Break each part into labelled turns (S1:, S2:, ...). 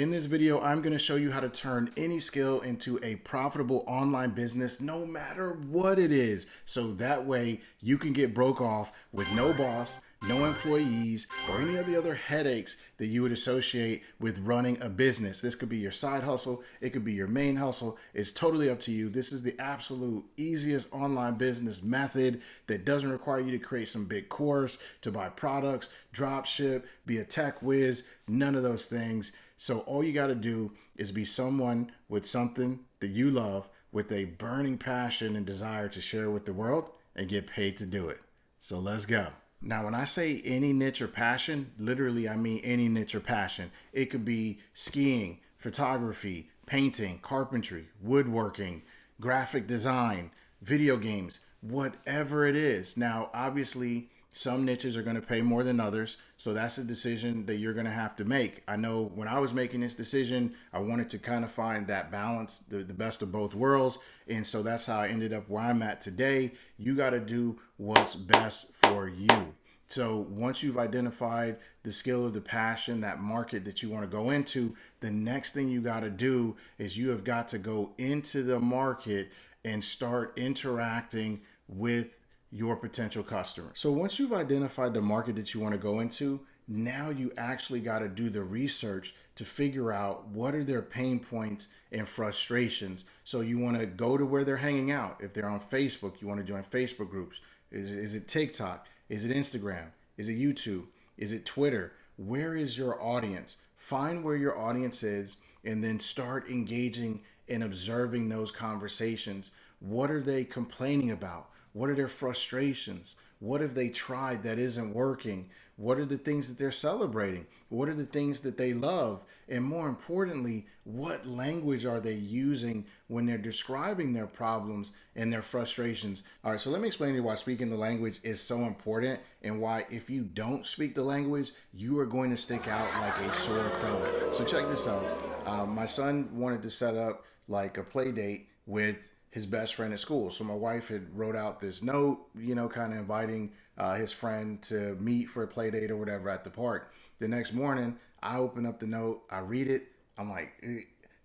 S1: In this video, I'm going to show you how to turn any skill into a profitable online business, no matter what it is. So that way you can get broke off with no boss, no employees, or any of the other headaches that you would associate with running a business. This could be your side hustle. It could be your main hustle. It's totally up to you. This is the absolute easiest online business method that doesn't require you to create some big course, to buy products, drop ship, be a tech whiz, none of those things. So all you got to do is be someone with something that you love, with a burning passion and desire to share with the world, and get paid to do it. So let's go. Now, when I say any niche or passion, literally I mean any niche or passion. It could be skiing, photography, painting, carpentry, woodworking, graphic design, video games, whatever it is. Now, obviously, some niches are going to pay more than others, so that's a decision that you're going to have to make. I know when I was making this decision, I wanted to kind of find that balance, the best of both worlds, and so that's how I ended up where I'm at today. You got to do what's best for you. So once you've identified the skill or the passion, that market that you want to go into, the next thing you got to do is you have got to go into the market and start interacting with your potential customer. So once you've identified the market that you want to go into, now you actually got to do the research to figure out what are their pain points and frustrations. So you want to go to where they're hanging out. If they're on Facebook, you want to join Facebook groups. Is it TikTok? Is it Instagram? Is it YouTube? Is it Twitter? Where is your audience? Find where your audience is and then start engaging and observing those conversations. What are they complaining about? What are their frustrations? What have they tried that isn't working? What are the things that they're celebrating? What are the things that they love? And more importantly, what language are they using when they're describing their problems and their frustrations? All right, so let me explain to you why speaking the language is so important and why if you don't speak the language, you are going to stick out like a sore thumb. So check this out. My son wanted to set up like a play date with his best friend at school. So my wife had wrote out this note, kind of inviting his friend to meet for a play date or whatever at the park. The next morning, I open up the note, I read it. I'm like,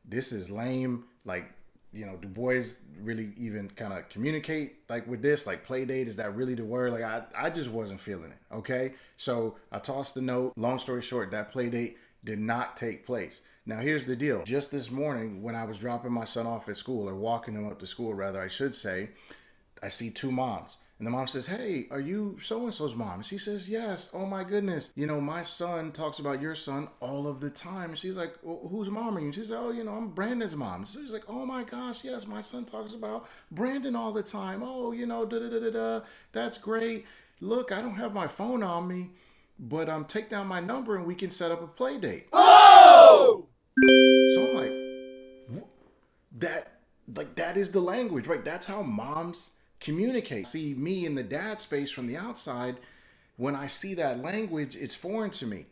S1: this is lame. Like, do boys really even kind of communicate like with this? Like play date, is that really the word? Like I just wasn't feeling it. Okay. So I tossed the note. Long story short, that play date did not take place. Now, here's the deal. Just this morning, when I was dropping my son off at school, or walking him up to school, rather, I should say, I see two moms. And the mom says, "Hey, are you so-and-so's mom?" And she says, "Yes." "Oh, my goodness. My son talks about your son all of the time." And she's like, "Well, whose mom are you?" And she said, "Oh, I'm Brandon's mom." So she's like, "Oh, my gosh, yes, my son talks about Brandon all the time. Oh, da-da-da-da-da. That's great. Look, I don't have my phone on me, but take down my number and we can set up a play date." Oh! So I'm like, that is the language, right? That's how moms communicate. See, me in the dad space from the outside, when I see that language, it's foreign to me.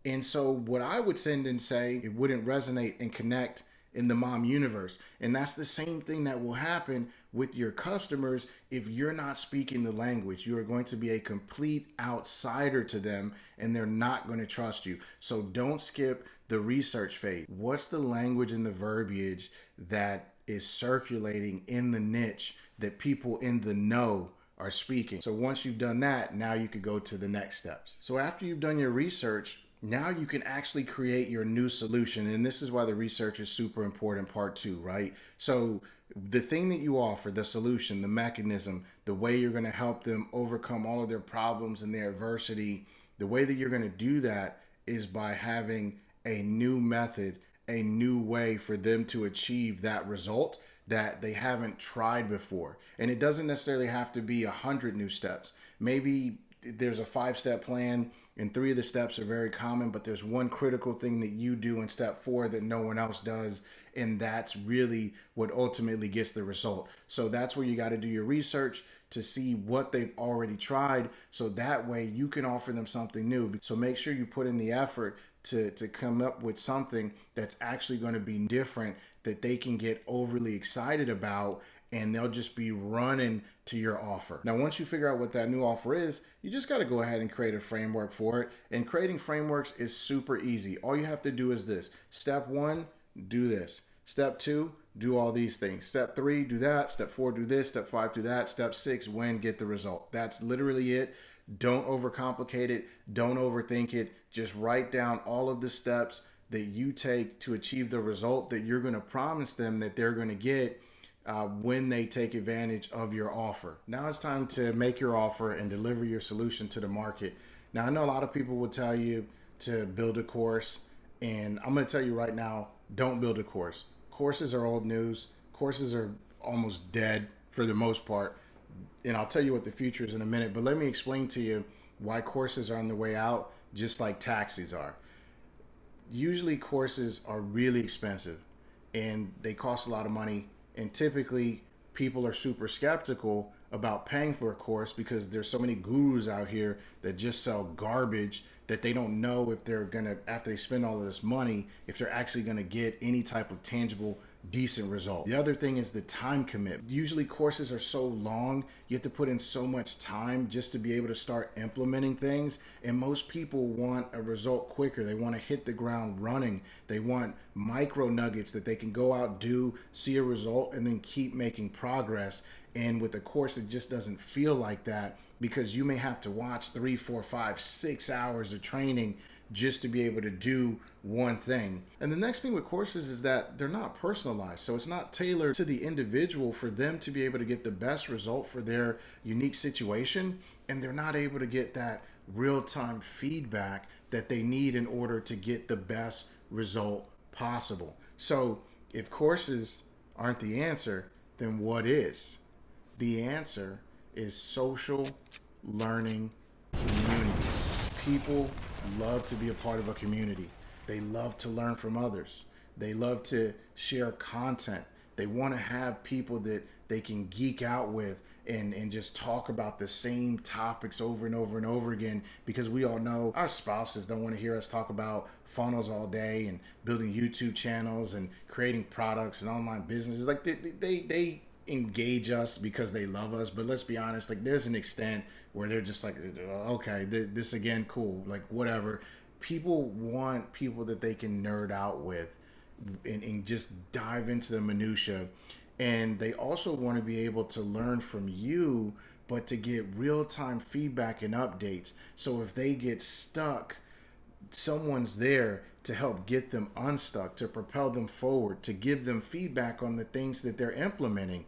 S1: And so what I would send and say, it wouldn't resonate and connect in the mom universe. And that's the same thing that will happen with your customers if you're not speaking the language. You are going to be a complete outsider to them and they're not going to trust you. So don't skip the research phase. What's the language and the verbiage that is circulating in the niche that people in the know are speaking? So once you've done that, now you could go to the next steps. So after you've done your research, now you can actually create your new solution. And this is why the research is super important, part 2, right? So the thing that you offer, the solution, the mechanism, the way you're going to help them overcome all of their problems and their adversity, the way that you're going to do that is by having a new method, a new way for them to achieve that result that they haven't tried before. And it doesn't necessarily have to be 100 new steps. Maybe there's a 5-step plan and 3 of the steps are very common, but there's one critical thing that you do in step 4 that no one else does. And that's really what ultimately gets the result. So that's where you got to do your research to see what they've already tried. So that way you can offer them something new. So make sure you put in the effort to come up with something that's actually going to be different, that they can get overly excited about and they'll just be running to your offer. Now, once you figure out what that new offer is, you just got to go ahead and create a framework for it. And creating frameworks is super easy. All you have to do is this. Step 1, do this. Step 2, do all these things. Step 3, do that. Step 4, do this. Step 5, do that. Step 6, when, get the result. That's literally it. Don't overcomplicate it. Don't overthink it. Just write down all of the steps that you take to achieve the result that you're going to promise them that they're going to get when they take advantage of your offer. Now it's time to make your offer and deliver your solution to the market. Now, I know a lot of people will tell you to build a course, and I'm going to tell you right now, don't build a course. Courses are old news. Courses are almost dead for the most part. And I'll tell you what the future is in a minute, but let me explain to you why courses are on the way out, just like taxis are. Usually courses are really expensive and they cost a lot of money. And typically people are super skeptical about paying for a course because there's so many gurus out here that just sell garbage that they don't know if they're going to, after they spend all of this money, if they're actually going to get any type of tangible, decent result. The other thing is the time commitment. Usually courses are so long, you have to put in so much time just to be able to start implementing things. And most people want a result quicker. They want to hit the ground running. They want micro nuggets that they can go out, do, see a result, and then keep making progress. And with a course, it just doesn't feel like that, because you may have to watch 3, 4, 5, 6 hours of training just to be able to do one thing. And the next thing with courses is that they're not personalized. So it's not tailored to the individual for them to be able to get the best result for their unique situation. And they're not able to get that real-time feedback that they need in order to get the best result possible. So if courses aren't the answer, then what is? The answer is social learning communities. People love to be a part of a community. They love to learn from others. They love to share content. They want to have people that they can geek out with and just talk about the same topics over and over and over again, because we all know our spouses don't want to hear us talk about funnels all day and building YouTube channels and creating products and online businesses. Like they engage us because they love us, but let's be honest, like there's an extent where they're just like, okay, this again, cool, like whatever. People want people that they can nerd out with and just dive into the minutia. And they also want to be able to learn from you, but to get real-time feedback and updates. So if they get stuck, someone's there to help get them unstuck, to propel them forward, to give them feedback on the things that they're implementing.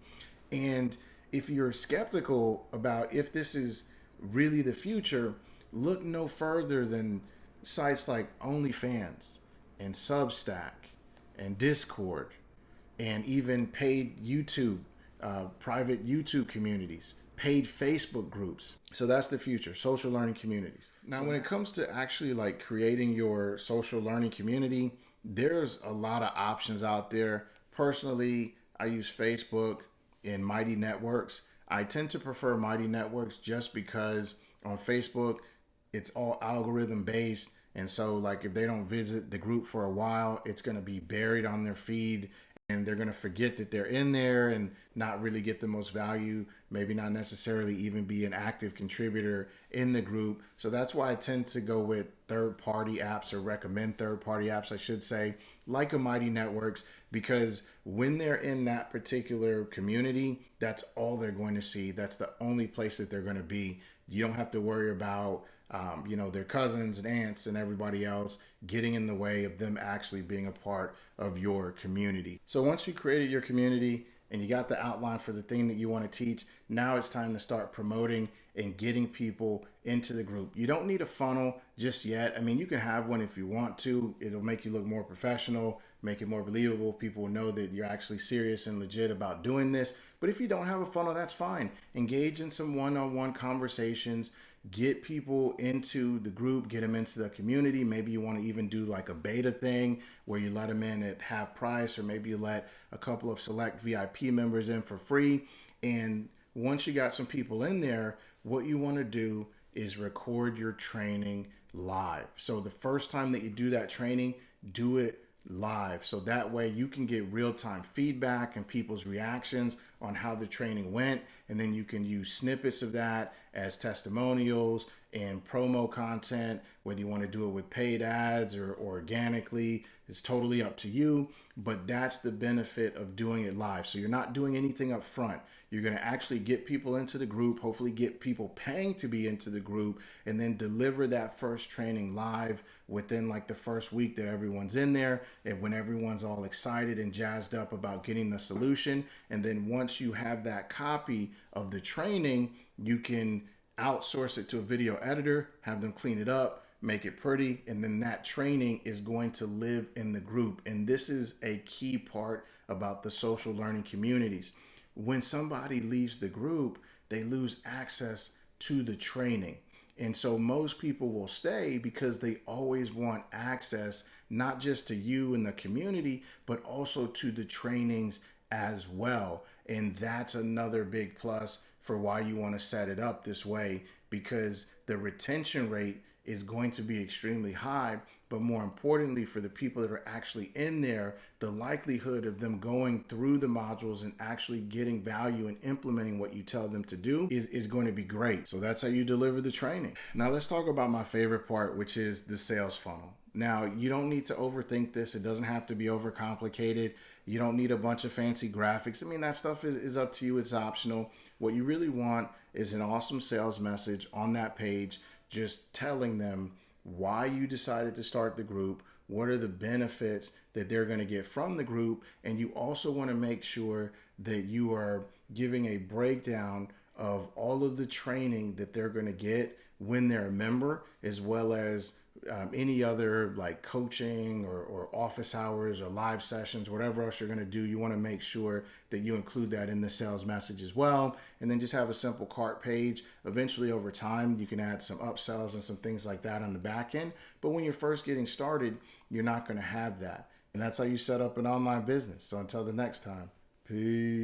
S1: And if you're skeptical about if this is really the future, look no further than sites like OnlyFans and Substack and Discord and even paid YouTube, private YouTube communities, paid Facebook groups. So that's the future, social learning communities. Now, when it comes to actually like creating your social learning community, there's a lot of options out there. Personally, I use Facebook and Mighty Networks. I tend to prefer Mighty Networks just because on Facebook, it's all algorithm based. And so like if they don't visit the group for a while, it's going to be buried on their feed and they're going to forget that they're in there and not really get the most value, maybe not necessarily even be an active contributor in the group. So that's why I tend to go with third-party apps, or recommend third-party apps, I should say, like a Mighty Networks, because when they're in that particular community, that's all they're going to see. That's the only place that they're going to be. You don't have to worry about their cousins and aunts and everybody else getting in the way of them actually being a part of your community. So once you created your community and you got the outline for the thing that you want to teach, now it's time to start promoting and getting people into the group. You don't need a funnel just yet. I mean, you can have one if you want to. It'll make you look more professional, make it more believable. People will know that you're actually serious and legit about doing this. But if you don't have a funnel, that's fine. Engage in some one-on-one conversations. Get people into the group, get them into the community. Maybe you want to even do like a beta thing where you let them in at half price, or maybe you let a couple of select VIP members in for free. And once you got some people in there, what you want to do is record your training live. So the first time that you do that training, do it live. So that way you can get real-time feedback and people's reactions on how the training went. And then you can use snippets of that as testimonials and promo content, whether you want to do it with paid ads or organically. It's totally up to you, but that's the benefit of doing it live. So you're not doing anything up front. You're going to actually get people into the group, hopefully get people paying to be into the group, and then deliver that first training live within like the first week that everyone's in there, and when everyone's all excited and jazzed up about getting the solution. And then once you have that copy of the training, you can outsource it to a video editor, have them clean it up, make it pretty, and then that training is going to live in the group. And this is a key part about the social learning communities. When somebody leaves the group, they lose access to the training. And so most people will stay because they always want access, not just to you and the community, but also to the trainings as well. And that's another big plus for why you want to set it up this way, because the retention rate is going to be extremely high. But more importantly, for the people that are actually in there, the likelihood of them going through the modules and actually getting value and implementing what you tell them to do is going to be great. So that's how you deliver the training. Now let's talk about my favorite part, which is the sales funnel. Now, you don't need to overthink this. It doesn't have to be overcomplicated. You don't need a bunch of fancy graphics. I mean, that stuff is up to you. It's optional. What you really want is an awesome sales message on that page, just telling them why you decided to start the group, what are the benefits that they're going to get from the group, and you also want to make sure that you are giving a breakdown of all of the training that they're going to get when they're a member, as well as any other like coaching or office hours or live sessions, whatever else you're going to do. You want to make sure that you include that in the sales message as well. And then just have a simple cart page. Eventually over time, you can add some upsells and some things like that on the back end. But when you're first getting started, you're not going to have that. And that's how you set up an online business. So until the next time, peace.